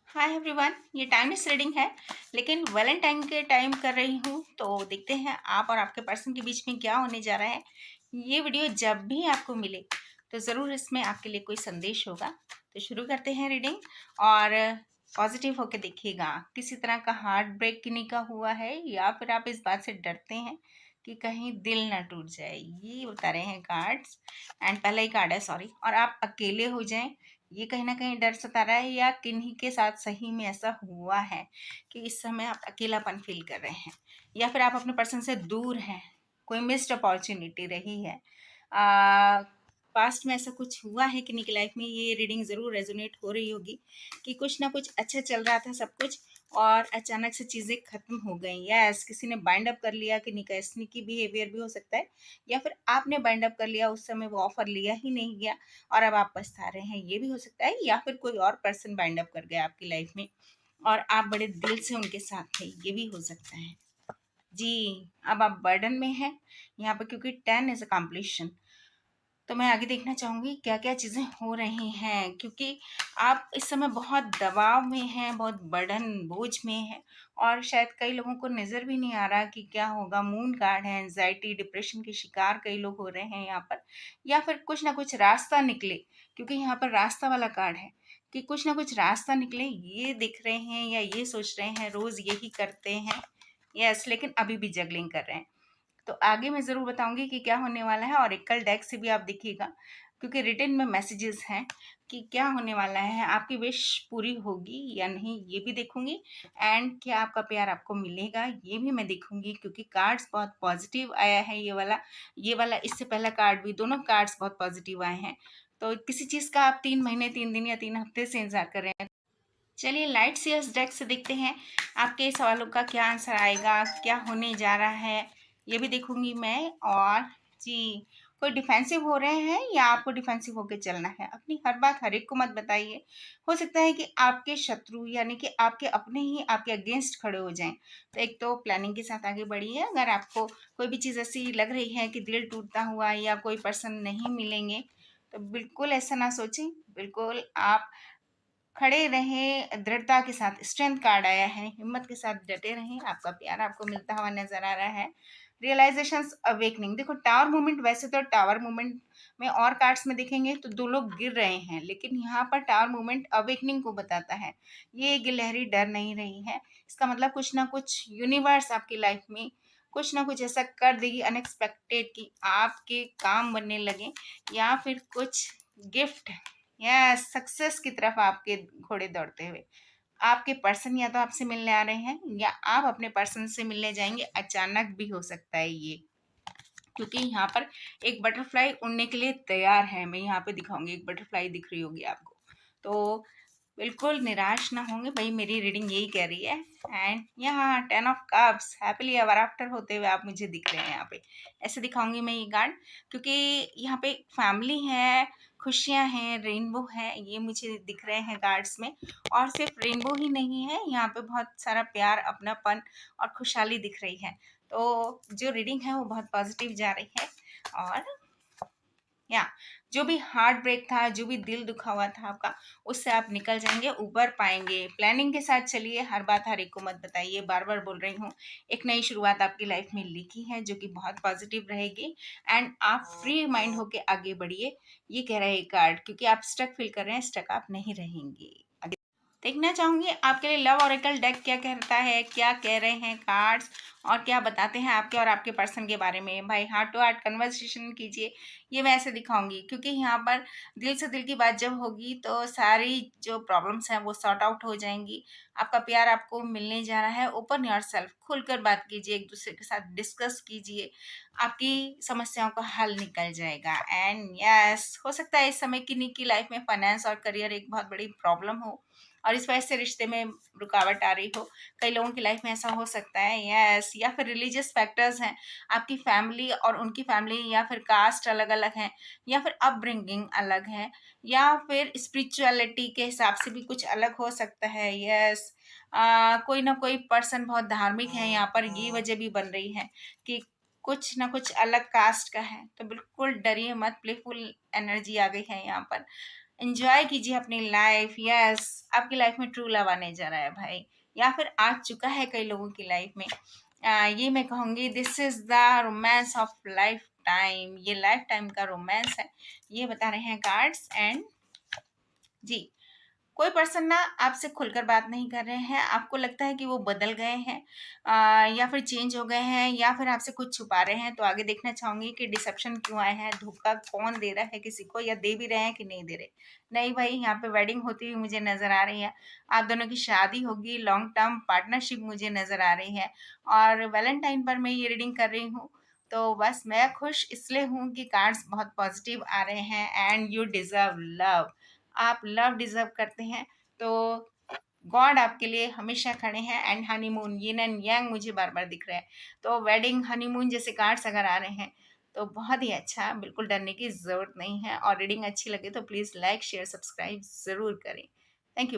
Hi everyone, ये timeless reading है। लेकिन वैलेंटाइन के टाइम कर रही हूँ, तो देखते हैं आप और आपके पर्सन के बीच में क्या होने जा रहा है। ये वीडियो जब भी आपको मिले तो ज़रूर इसमें आपके लिए कोई संदेश होगा। तो शुरू करते हैं रीडिंग। और पॉजिटिव होकर देखिएगा, किसी तरह का हार्ट ब्रेक नहीं का हुआ है या फिर आप इस बात से डरते हैं कि कहीं दिल ना टूट जाए, ये बता रहे हैं कार्ड्स। एंड पहला ही कार्ड है सॉरी, और आप अकेले हो जाएं, ये कहीं ना कहीं डर सता रहा है, या किन्हीं के साथ सही में ऐसा हुआ है कि इस समय आप अकेलापन फील कर रहे हैं, या फिर आप अपने पर्सन से दूर हैं, कोई मिस्ड अपॉर्चुनिटी रही है। पास्ट में ऐसा कुछ हुआ है कि की लाइफ में, ये रीडिंग ज़रूर रेजोनेट हो रही होगी कि कुछ ना कुछ अच्छा चल रहा था सब कुछ, और अचानक से चीज़ें खत्म हो गई। यस, किसी ने बाइंड अप कर लिया कि का स्नीकी बिहेवियर भी हो सकता है, या फिर आपने बाइंड अप कर लिया, उस समय वो ऑफर लिया ही नहीं गया और अब आप पछता रहे हैं, ये भी हो सकता है। या फिर कोई और पर्सन बाइंड अप कर गया आपकी लाइफ में और आप बड़े दिल से उनके साथ थे, ये भी हो सकता है जी। अब आप बर्डन में हैं यहाँ पर, क्योंकि 10 इज अ कॉम्प्लीशन। तो मैं आगे देखना चाहूँगी क्या क्या चीज़ें हो रही हैं, क्योंकि आप इस समय बहुत दबाव में हैं, बहुत बर्डन बोझ में हैं, और शायद कई लोगों को नज़र भी नहीं आ रहा कि क्या होगा। मून कार्ड है, एंजाइटी डिप्रेशन के शिकार कई लोग हो रहे हैं यहाँ पर, या फिर कुछ ना कुछ रास्ता निकले, क्योंकि यहाँ पर रास्ता वाला कार्ड है कि कुछ ना कुछ रास्ता निकले, ये दिख रहे हैं या ये सोच रहे हैं, रोज़ यही करते हैं। यस, लेकिन अभी भी जगलिंग कर रहे हैं। तो आगे मैं ज़रूर बताऊंगी कि क्या होने वाला है, और एकल डेक से भी आप देखिएगा, क्योंकि रिटर्न में मैसेजेस हैं कि क्या होने वाला है, आपकी विश पूरी होगी या नहीं, ये भी देखूंगी। एंड क्या आपका प्यार आपको मिलेगा, ये भी मैं देखूंगी, क्योंकि कार्ड्स बहुत पॉजिटिव आया है। ये वाला इससे पहला कार्ड भी, दोनों कार्ड्स बहुत पॉजिटिव आए हैं। तो किसी चीज़ का आप 3 महीने 3 दिन या 3 हफ्ते से इंतजार कर रहे हैं। चलिए लाइट सीयर्स डेक से देखते हैं आपके सवालों का क्या आंसर आएगा, क्या होने जा रहा है, ये भी देखूंगी मैं। और जी, कोई डिफेंसिव हो रहे हैं या आपको डिफेंसिव होके चलना है, अपनी हर बात हर एक को मत बताइए। हो सकता है कि आपके शत्रु यानी कि आपके अपने ही आपके अगेंस्ट खड़े हो जाएं। तो एक तो प्लानिंग के साथ आगे बढ़िए। अगर आपको कोई भी चीज़ ऐसी लग रही है कि दिल टूटता हुआ या कोई पर्सन नहीं मिलेंगे, तो बिल्कुल ऐसा ना सोचें। बिल्कुल आप खड़े रहें दृढ़ता के साथ। स्ट्रेंथ कार्ड आया है, हिम्मत के साथ डटे रहें, आपका प्यार आपको मिलता हुआ नजर आ रहा है। रियलाइजेशंस अवेकनिंग, देखो टावर मूवमेंट, वैसे तो टावर मूवमेंट में और कार्ड्स में देखेंगे तो दो लोग गिर रहे हैं, लेकिन यहाँ पर टावर मूवमेंट अवेकनिंग को बताता है। ये गिलहरी डर नहीं रही है, इसका मतलब कुछ ना कुछ यूनिवर्स आपकी लाइफ में कुछ ना कुछ ऐसा कर देगी अनएक्सपेक्टेड कि आपके काम बनने लगे, या फिर कुछ गिफ्ट या सक्सेस की तरफ आपके घोड़े दौड़ते हुए। आपके पर्सन या तो आपसे मिलने आ रहे हैं, या आप अपने पर्सन से मिलने जाएंगे, अचानक भी हो सकता है ये। क्योंकि यहाँ पर एक बटरफ्लाई उड़ने के लिए तैयार है, मैं यहाँ पे दिखाऊंगी, एक बटरफ्लाई दिख रही होगी आपको। तो बिल्कुल निराश ना होंगे भाई, मेरी रीडिंग यही कह रही है। एंड यहाँ 10 of cups, happily ever after होते हुए आप मुझे दिख रहे हैं यहाँ पे, ऐसे दिखाऊंगी मैं ये कार्ड, क्योंकि यहाँ पे फैमिली है, खुशियाँ हैं, रेनबो है, ये मुझे दिख रहे हैं कार्ड्स में। और सिर्फ रेनबो ही नहीं है, यहाँ पे बहुत सारा प्यार, अपनापन और खुशहाली दिख रही है। तो जो रीडिंग है वो बहुत पॉजिटिव जा रही है। और या जो भी हार्ट ब्रेक था, जो भी दिल दुखा हुआ था आपका, उससे आप निकल जाएंगे, ऊपर पाएंगे। प्लानिंग के साथ चलिए, हर बात हर एक को मत बताइए, बार बार बोल रही हूँ। एक नई शुरुआत आपकी लाइफ में लिखी है जो कि बहुत पॉजिटिव रहेगी। एंड आप फ्री माइंड होके आगे बढ़िए, ये कह रहे हैं कार्ड, क्योंकि आप स्टक फील कर रहे हैं, स्टक आप नहीं रहेंगे। देखना चाहूंगी आपके लिए लव ओरेकल डेक क्या कहता है, क्या कह रहे हैं कार्ड्स, और क्या बताते हैं आपके और आपके पर्सन के बारे में। भाई हार्ट टू हार्ट कन्वर्सेशन कीजिए, ये मैं ऐसे दिखाऊंगी, क्योंकि यहाँ पर दिल से दिल की बात जब होगी तो सारी जो प्रॉब्लम्स हैं वो सॉर्ट आउट हो जाएंगी। आपका प्यार आपको मिलने जा रहा है। ओपन योरसेल्फ, खुलकर बात कीजिए, एक दूसरे के साथ डिस्कस कीजिए, आपकी समस्याओं का हल निकल जाएगा। एंड यस, हो सकता है इस समय किन्हीं की लाइफ में फाइनेंस और करियर एक बहुत बड़ी प्रॉब्लम हो, और इस वजह से रिश्ते में रुकावट आ रही हो। कई लोगों की लाइफ में ऐसा हो सकता है। यस, या फिर रिलीजियस फैक्टर्स हैं, आपकी फैमिली और उनकी फैमिली, या फिर कास्ट अलग अलग हैं, या फिर अपब्रिंगिंग अलग है, या फिर स्पिरिचुअलिटी के हिसाब से भी कुछ अलग हो सकता है। यस, कोई ना कोई पर्सन बहुत धार्मिक है यहाँ पर, ये वजह भी बन रही है कि कुछ ना कुछ अलग कास्ट का है। तो बिल्कुल डरिए मत, प्लेफुल एनर्जी आ गई है यहाँ पर। एन्जॉय कीजिए अपनी लाइफ। यस, आपकी लाइफ में ट्रू लव आने जा रहा है भाई, या फिर आ चुका है कई लोगों की लाइफ में। ये मैं कहूँगी this is the romance of life time, ये लाइफ टाइम का रोमांस है, ये बता रहे हैं कार्ड्स। एंड जी, कोई पर्सन ना आपसे खुलकर बात नहीं कर रहे हैं, आपको लगता है कि वो बदल गए हैं, या फिर चेंज हो गए हैं, या फिर आपसे कुछ छुपा रहे हैं। तो आगे देखना चाहूंगी कि डिसेप्शन क्यों आए हैं, धोखा कौन दे रहा है किसी को, या दे भी रहे हैं कि नहीं दे रहे। नहीं भाई, यहाँ पे वेडिंग होती हुई मुझे नजर आ रही है, आप दोनों की शादी होगी, लॉन्ग टर्म पार्टनरशिप मुझे नजर आ रही है। और वैलेंटाइन पर मैं ये रीडिंग कर रही हूँ, तो बस मैं खुश इसलिए हूँ कि कार्ड्स बहुत पॉजिटिव आ रहे हैं। एंड यू डिजर्व लव, आप लव डिजर्व करते हैं, तो गॉड आपके लिए हमेशा खड़े हैं। And honeymoon, yin and yang मुझे बार बार दिख रहे हैं, तो वेडिंग हनीमून जैसे कार्ड्स अगर आ रहे हैं तो बहुत ही अच्छा, बिल्कुल डरने की ज़रूरत नहीं है। और रीडिंग अच्छी लगे तो प्लीज़ लाइक शेयर सब्सक्राइब ज़रूर करें।